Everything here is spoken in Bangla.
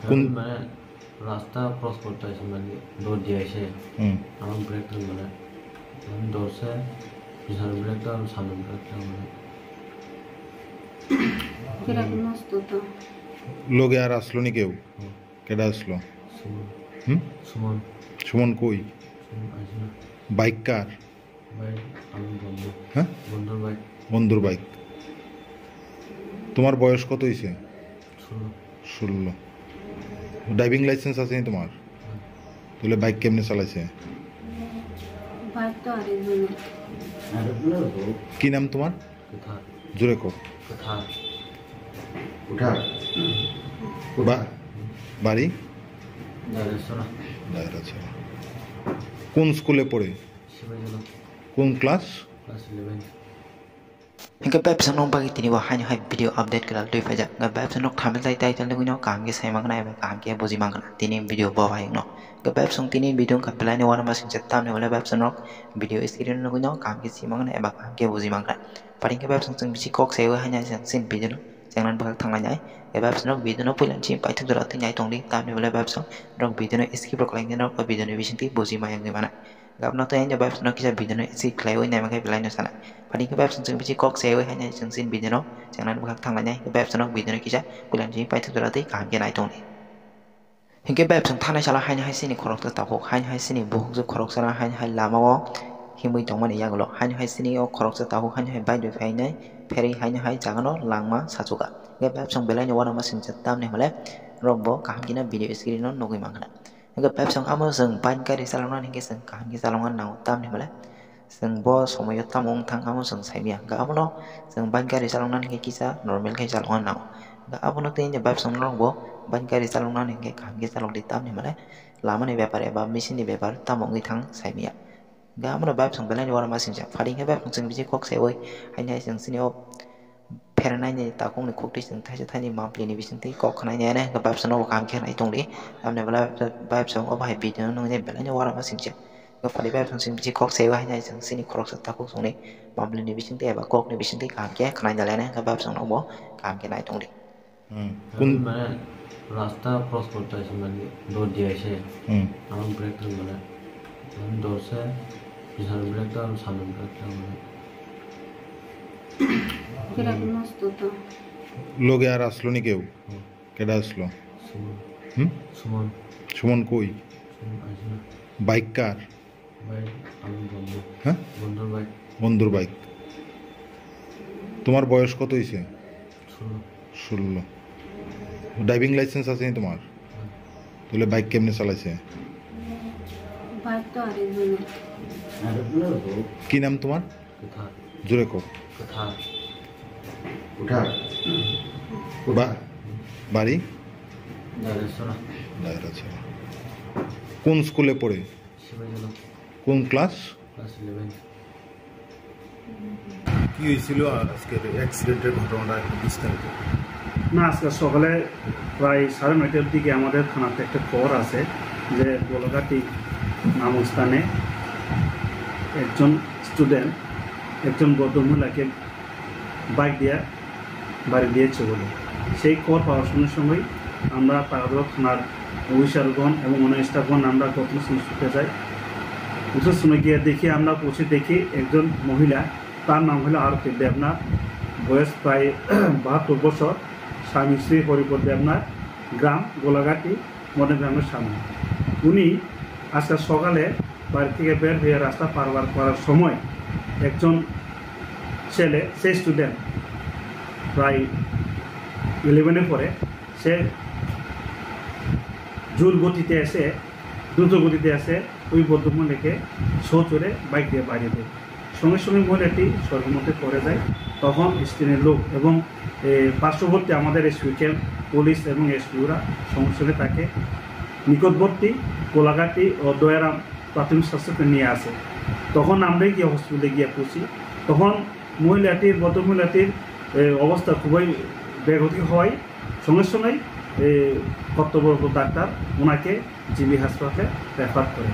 কোন মানে রাস্তা ক্রস করতে আসে মানে দৌড় দিয়ে এসে আমার ব্রেকটা মানে দৌড়ছে পিছনের ব্রেকটা আর সামনের ব্রেকটা মানে লোকে আর আসলো নি কেউ? কেডা আসলো? সুমন সুমন সুমন কই? সুমন আসে না। বাইক কার? ভাই আমি বন্ধু হ্যাঁ, বন্ধুর ভাই বন্ধুর বাইক। তোমার বয়স কত হয়েছে? 16। ড্রাইভিং লাইসেন্স আছে নি তোমার? তাহলে বাইক কেমনে চালাইছে? কি নাম তোমার? কোথা জোরে কো। কোথা বাড়ি? দাঁড়াচ্ছনা দায়রাছড়া। কোন স্কুলে পড়ে? শিবাজলা কোন class? Class 11 Hingga bab sanong bagi tini wa hanya hai video update kala doi faja ga bab sanok thamel tai tai chal no kam ge sai mangna ba kam ge boji mangna tini video bo hai no ga bab song tini video ka pelai ne wana masing chetam ne wala bab sanok video screen no no kam ge si mangna ba kam ge boji mangna paring ga bab song sing bisi kok sai wa hanya sin video no jangan bakal thang lai ga bab sanok video no pulan chim pai thuk dora ti nyai tong li tam ne wala bab song rok video no skip rok lai ne no video no bisin ti boji mayang ge mana gapna to enya bab sanok kisa video no skip klai oi nai ma kai pelai no sana paling ke bab sung bisi kok sai oi hanya sung sin video no jangan bakal thang lai ke bab sanok video no kisa pulan chim pai thuk dora ti kam ge nai tong li hingga bab sung thana chala hanya hai sini khorok ta tapok hanya hai sini bohuk ju khorok sana hanya hai lama o himui tong mani yaglo hanya hai sini o khorok ta tapok hanya hai bai doi fai nai pheri hanya hai jagano langma sachuka ge bab sung belai no wana masing chetam ne hole rokbo kam gina video screen no nogui mangana hingga bab sung amo sung ban gari salongan hingga sung kam gi salongan nau tam ne hole sung bo somoyo tamong thang amo sung saimia ga abono sung ban gari salongan hingga kisa normal kai salongan nau ga abono te nya bab sung rokbo ban gari salongan hingga kam gi salong di tam ne hole lama ni ব্যাপারে বা মেশিন ni ব্যাপার tamong gi thang saimia ga abono bab sung belai no wana masing ja phading ke bab sung bisi kok sai oi haina sung sini o pernai ni takong ni khokti sung thai thai ni mampli ni bisin ti kok khnai ne ne ga bab sung no kam khe nai tong li amne bala bab sung o bai video no ne belai no wana masing ja ga phadi bab sung bisi kok sai oi haina sung sini khorok sa takok sung ni mampli ni bisin ti ba kok ni bisin ti kam khe khnai dale ne ga bab sung no bo kam khe nai tong li কোন মানে রাস্তা ক্রস করতে আসে মানে দৌড় দিয়ে এসে আমার ব্রেকটা মানে দৌড়ছে পিছনের ব্রেকটা আর সামনের ব্রেকটা মানে লোকে আর আসলো নি কেউ? কেডা আসলো? সুমন সুমন সুমন কই? সুমন আসে না। বাইক কার? ভাই আমি বন্ধু হ্যাঁ, বন্ধুর ভাই বন্ধুর বাইক। তোমার বয়স কত হয়েছে? 16 ড্রাইভিং লাইসেন্স আছে নি তোমার? তাহলে বাইক কেমনে চালাইছে? কি নাম তোমার? কোথা জোরে কো। কোথা বাড়ি? দাঁড়াচ্ছনা দায়রাছড়া। কোন স্কুলে পড়ে? শিবাজলা কোন ক্লাস? ক্লাস 11 কি হয়েছিল আজকের অ্যাক্সিডেন্টের ঘটনাটা একটু বিস্তারিত? না, আজকে সকালে প্রায় 9:30টার দিকে আমাদের থানাতে একটা খবর আছে যে গোলাঘাটি নামক স্থানে একজন স্টুডেন্ট একজন ভদ্রমহিলাকে বাইক দিয়ে বাড়ি দিয়েছে বলে। সেই খবর পাওয়ার সঙ্গে সঙ্গেই আমরা পাগলা থানার অফিসারগণ এবং অন্য স্টাফগণ আমরা ঘটনাস্থলে ছুটে যাই। ঘটনাস্থলে গিয়ে দেখি আমরা পৌঁছে দেখি একজন মহিলা, তার নাম হলো আরতি দেবনাথ, বয়স প্রায় 72 বছর, স্বামী শ্রী হরিপদ দেবনাথ, গ্রাম গোলাঘাটি মডার্ন গ্রামের সামনে। উনি আজকে সকালে বাড়ি থেকে বের হয়ে রাস্তা পারাপার করার সময় একজন ছেলে, সেই স্টুডেন্ট প্রায় 11-এ পড়ে, সে জোর গতিতে এসে দ্রুত গতিতে এসে ওই ভদ্রমহিলাকে চড়ে বাইক দিয়ে বাড়িয়ে দেয়। সঙ্গে সঙ্গে মহিলাটি স্বর্গের মধ্যে পড়ে যায়। তখন স্থানীয় লোক এবং পার্শ্ববর্তী আমাদের এসপি ক্যাম্প, পুলিশ এবং এসপিওরা সঙ্গে সঙ্গে তাকে নিকটবর্তী গোলাঘাটি ও দয়ারাম প্রাথমিক স্বাস্থ্যকে নিয়ে আসে। তখন আমরাই গিয়ে হসপিটালে গিয়ে পৌঁছি। তখন ভদ্রমহিলাটির অবস্থা খুবই বেগতি হওয়ায় সঙ্গে সঙ্গেই কর্তব্যরত ডাক্তার ওনাকে জিবি হাসপাতালে রেফার করে।